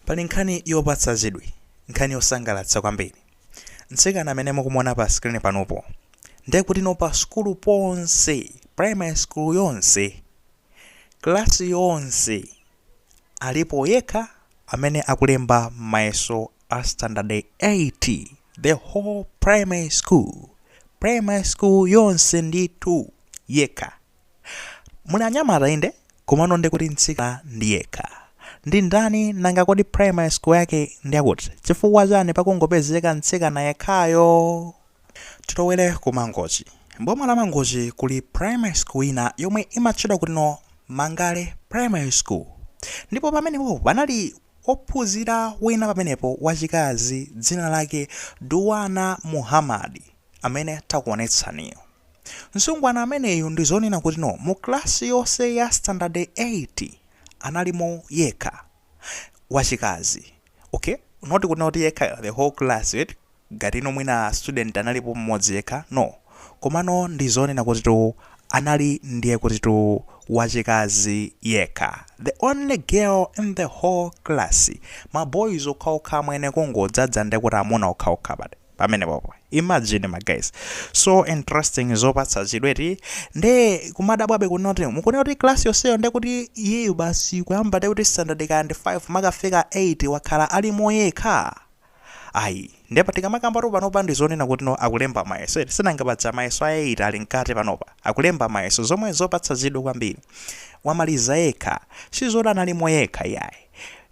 Pali nkhani yopatsa Chidwi, nkhani yosangalatsa kwambiri. Mtsikana amene mukumona pa screen panopo ndiye kuti no pa skulu ponse, primary school yonse, klasi yonse, alipo Yekha amene akulemba Mayeso a standard 8, the whole primary school yonse nditu Yekha. Muli anyamata inde komano ndi kuti mtsikana ndi Yekha. Ndi ndani nanga kodi primary school yake ndi akuti chifukwa chani pakungopezeka mtsikana yekhayo? Titowere ku Mangochi. Mboma la Mangochi kuli primary school ina yomwe imatchedwa kuti no Mangale primary school. Ndipo pamenepo panali ophunzira wina pamenepo wachikazi dzina lake Duwana Muhammad amene takuonetsaniyo. Nsungwana ameneyo ndi zonena kuti no mu klasi yonse ya standard 8 analimo Yekha wachikazi. Okay, not kuti Yekha the whole class, right? Gatino mwina student analipo mmodzi Yekha, no. Komano ndi zonena kuti to anali ndiye kuti to wachikazi Yekha, the only girl in the whole class. Ma boys okhaokha mwene kungodzadza ndi kuti amuna okhaokha bade pamene popo. Imagine my guys, so interesting zopatsa Chidwi. Nde kumadabwabe kunoti mukone kuti class yonseyo ndi kuti iyeyo basi kuyamba ndi kuti standard 5 makafika 8 wakhala alimo Yekha. Ayi ndipo tikamakamba panopa ndi zonena kuti no akulemba Mayeso, sinangapatsa Mayeso a 8 ali nkati panopa akulemba Mayeso zomwe zopatsa Chidwi kwambiri. Wamaliza Yekha sizoda analimo Yekha yayi,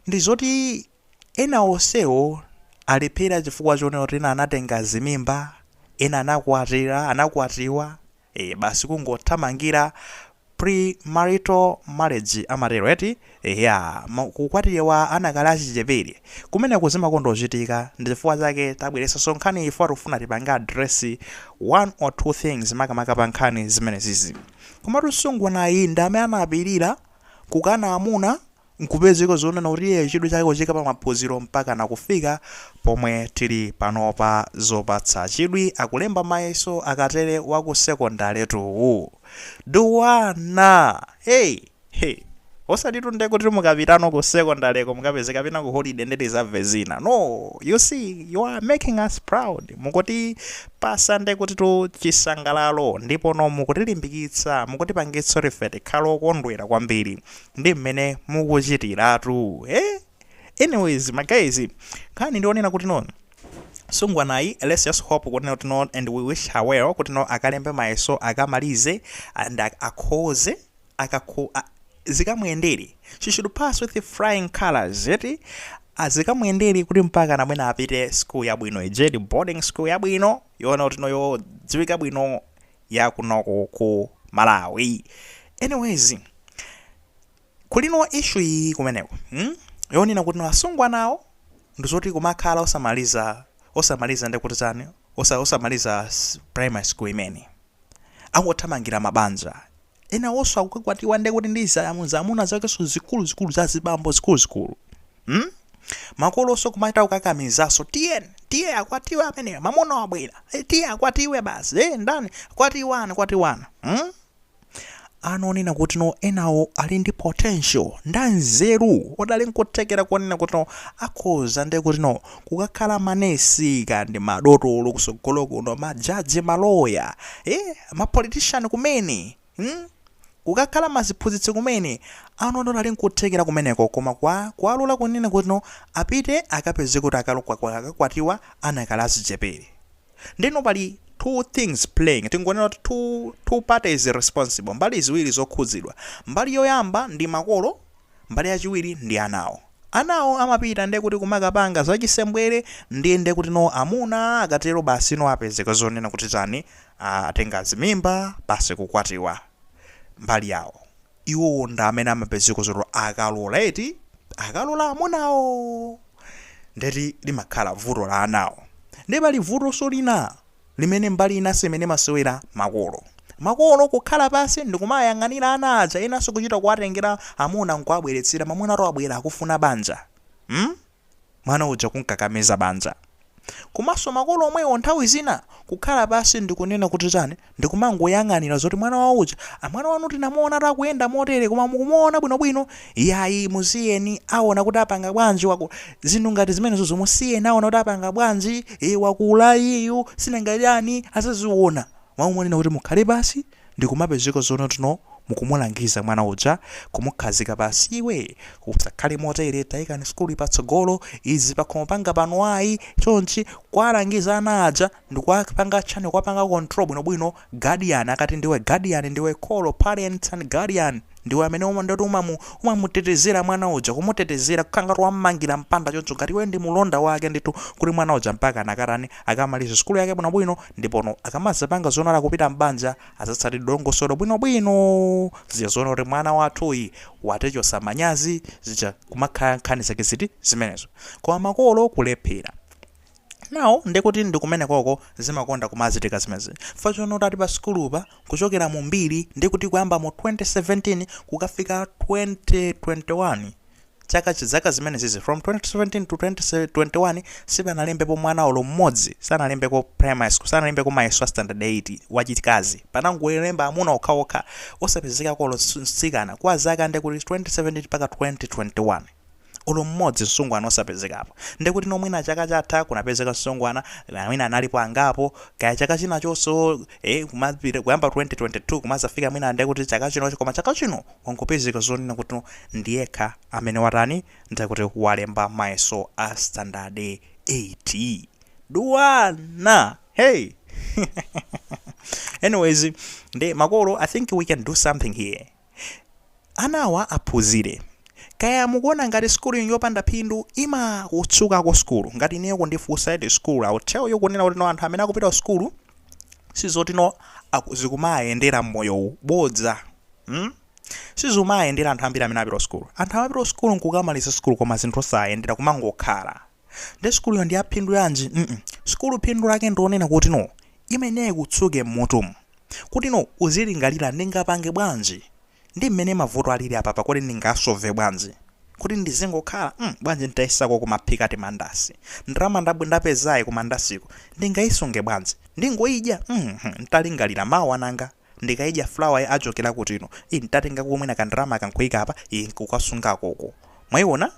ndi zoti ena onsewo aliphera chifukwa chonena kuti anatenga zimimba, ena anakwatiwa, basi kungothamangira pre-marital marriage amatero eti kukwatiwa anakala achichepere kumene kuzima kondochitika. Ndi chifukwa chake tabweretsa nkhani ifo atufuna tipanga address one or two things makamaka pa nkhani zimene zizi. Komatu Nsungwana iyi ndi amene anapirira kukana amuna nkupezeka zonena kuti Chidwi chake kuchika pa maphunziro mpaka nakufika pomwe tili panopa zopatsa Chidwi akulemba Mayeso akatere wa ku secondary tu. Duwana hey osatitu ndi kuti mukapitano ku secondary ko mukapezeka pina ku holiday ndi deserve zina. No, you see, you are making us proud. Mukuti pasa ndi kuti to chisangalalo ndipo no mukutilimbikitsa, mukutipangitsa refete khalo kondwera kwambiri ndi mmene mukuchitiratu. Anyways my guys, nkhani ndionena kuti no Nsungwanayi, let's just hope kuti no and we wish her well kuti no akalembe Mayeso akamalize and akhoze zikamuyendere. She should pass with the flying colors, eti azikamuyendere kuti mpaka namwena apite school yabwino, ejedi boarding school yabwino yona kuti no yo dziwika bwino ya kunoko ku Malawi. Anyways, kulino issue iyi kumeneko yonena kuti no Nsungwanawo ndizoti kumakhala osamaliza ndi kuti tani osamaliza primary school imene angothamangira mabanja. Ena oso akukwatiwa ndi kuti ndi zamuna zakeso zikulu za zibambo zikulu. Makolo oso kumaita ukakamizaso tiye akwatiwe amene mamuna wabwera, tiye akwatiwe basi, ndani akwatiwana. Anonena kuti no enawo ali ndi potential ndanzeru odali nkutekera kuonena kuti no akhoza ndi kuti no kukakhala manesi kandi madotolo kusogolo kuno, majaji, maloya, mapolitician kumene, kukakhala maziphunzitsi kumene anono ali nkutekera kumeneko. Koma kwalula kunena kuti no apite akapeze kuti akakwatiwa anakala azichepere. Ndino pali two things playing, tingonena kuti two parties responsible, mbali ziwiri zokhuzidwa. Mbali yoyamba ndi makolo, mbali yachiwiri ndi anawo amapita ndi kuti kumakapanga zachisembwere ndi kuti no amuna akatero basi no apezeka zonena kuti tani atenga zimimba basi kukwatiwa. Mbali yawo iwo ndi amene amapezeka zoti akalola amunawo ndeti limakhala vuto la anawo. Ndi pali vuto solina limene mbali inase imene masewera makolo kukhala pasi ndikumayang'anira ana aja enanso kuchita kuwatengera amuna nkuabweretsera mamuna to abwera akufuna banja. Mwana uja kunkakamiza banja. Komanso makolo omwewo nthawi zina kukhala basi ndikunena kuti chani ndikumangoyang'anira zoti mwana wa uja mwana wanu tinamuona takuyenda motere koma mukumuona bwinobwino yayi musiyeni aona kuti apanga bwanji wako zinthu ngati zimenezo zomusiyeni aona kuti apanga bwanji wakula iyu sinangaliani asaziona mwamuonena kuti mukhale basi ndikumapezeka zono tino mukumulangiza mwana uja kumukhazika basi iwe usakhale motere tayikani skulu patsogolo izi pakhomo panga pano ayi chonchi kwalangiza ana aja ndikuwapanga chani kwapanga control bwinobwino guardian akati ndiwe guardian ndiwe kholo parent and guardian ndiwe amene ndoti umamutetezera mwana uja kumutetezera kukanga wammangira mpanda choncho ngati iwe ndi mulonda wake ndithu kuti mwana uja mpaka nakatani akamaliza skulu yake bwinobwino ndipono akamazapanga zonala kupita mbanja azatsati dongosolo bwinobwino ziyazona kuti mwana wathuyi watechosa manyazi zija kumakhala nkhani zake ziti zimenezo koma makolo kulephera nawo ndikuti ndikumene koko zimakonda kumazitika zimezi fachono tati pa skulupa kuchokera mu mbiri ndikuti kuyamba mu 2017 kukafika 2021 zaka zimene zizi from 2017 to 2021 sipanalembepo mwana olo mmodzi sanalembeko primary school sanalembeko Mayeso standard 8 wachikazi panangolemba amuna okhaokha osapezeka kolo nsikana kwa zaka ndikuti 2017 mpaka 2021 ulo mmodzi Nsungwana osapezekapo ndikuti nomwina chaka chatha kunapezeka Nsungwana mwina analipo angapo kaya chaka china chonso kumapita kuyamba 2022 kumazafika mwina ndikuti chaka chino koma chaka chino wangopezeka zonena kuti ndi Yekha amene watani ndikuti walemba Mayeso a standard 8 Duwana hey anyways ndi makolo I think we can do something here anawa aphunzire kaya mukuona ngati skulu yopanda phindu ima kutsuka ko skulu ngati ineyo kundifunsa edi skulu I'll tell you kunena kuti no anthu amene akupita ku skulu sizoti no zikumayendera mmoyo bodza sizumayendera anthu ambiri amene apita ku skulu anthu amapita ku skulu nkukamaliza skulu koma zinthu osayendera kumangokhala ndi skulu yo ndi aphindu yanji skulu phindu lake ndionena kuti no imeneyo kutsuke mmutumu kuti no uzilingalira ndingapange bwanji ndi mmene mavuto alili apa kuti ndingasove bwanji kuti ndizingokhala bwanji nditayisako kumaphika ti mandasi ndrama ndapezayi ku mandasiko ndingayisunge bwanji ndingoyidya ntalingalira mawu ananga ndikayidya flower achokera kuti ino ntatenga kumwina kandrama kankhoyika apa nkukasungakoko mwayiona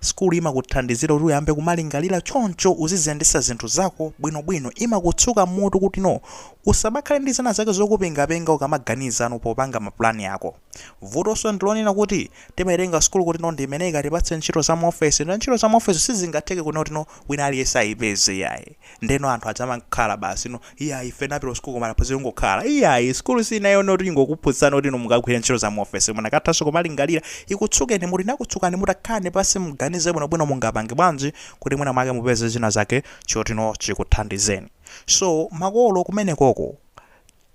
skulu imakuthandizira kuti uyambe kumalingalira choncho uziziyendesa zinthu zako bwinobwino imakutsuka mutu kuti no usabakhale ndi zina zake zokupengapenga ukamaganiza popanga maplani yako vutonso ndilonena kuti timayerenga skulu kuti no ndimeneyi katipatse ntchito za maofesi ndi ntchito za maofesi sizingatheke kuti no wina aliyese ayipeze yayi ndeno anthu achamakhala basi no iyayi ife napita skulu koma aphunzire ngokhala iyayi skulu sinayo noti ingokuphunzitsani kuti no mukagwire ntchito za maofesi mwana kathanso kumalingalira ikutsukeni muti nakutsukani mutakhane pasi muganize bwinobwino mungapange bwanji kuti mwina mwake mupeze zina zake chotino chikuthandizeni so makolo kumene koko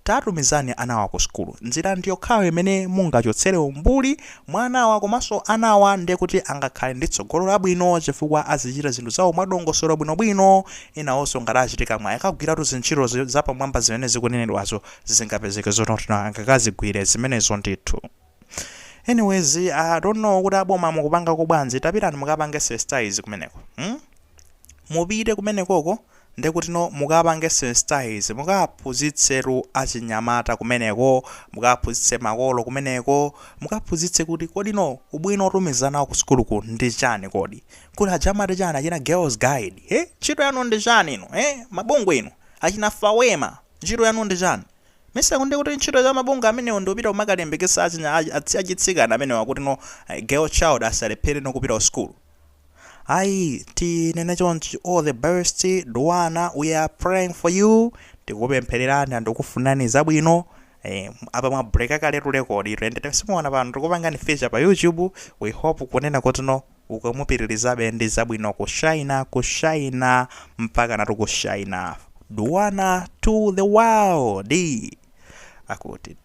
tatumizani anawa ku skulu nzira ndiyokhayo imene mungachotsere umbuli mwanawa komanso anawa ndiye kuti angakhale ndi tsogolo labwino chifukwa azichita zinthu zawo mwadongosolo bwinobwino inawonso ngati achitika mwayi akagwiratu zintchito zapamwamba zimene zikunenedwazo zingapezeke zoti angakazigwire zimenezo ndithu anyways I don't know kuti aboma mukupanga kubwanji tapitani mukapange exercise kumeneko mupite kumenekoko ndekuti no mukapange exercise mukaphunzitseru achinyamata kumeneko mukaphunzitse makolo kumeneko mukaphunzitse kuti kodi no ubwino otumizana ku skulu ku ndi chani kodi kuti ajamati chani achina girls guide ntchito yanu ndi chani ino mabungwe ino achina fawema ntchito yanu ndi chani mesa kunde kuti ntchito za mabungwe amenewo ndopita kumakalembekesa achitsikana amenewa kuti no girl child asalephere no kupita ku skulu ayi tinene chonchi all the best Duwana we are praying for you tikupemphererani ndikufunani zabwino apa mwa break kaletu record twende simuona pano tikupangani feature pa YouTube we hope kunena kuti no ukamupitirizabe ndi zabwino kushaina mpaka natu kushaina Duwana to the world akuti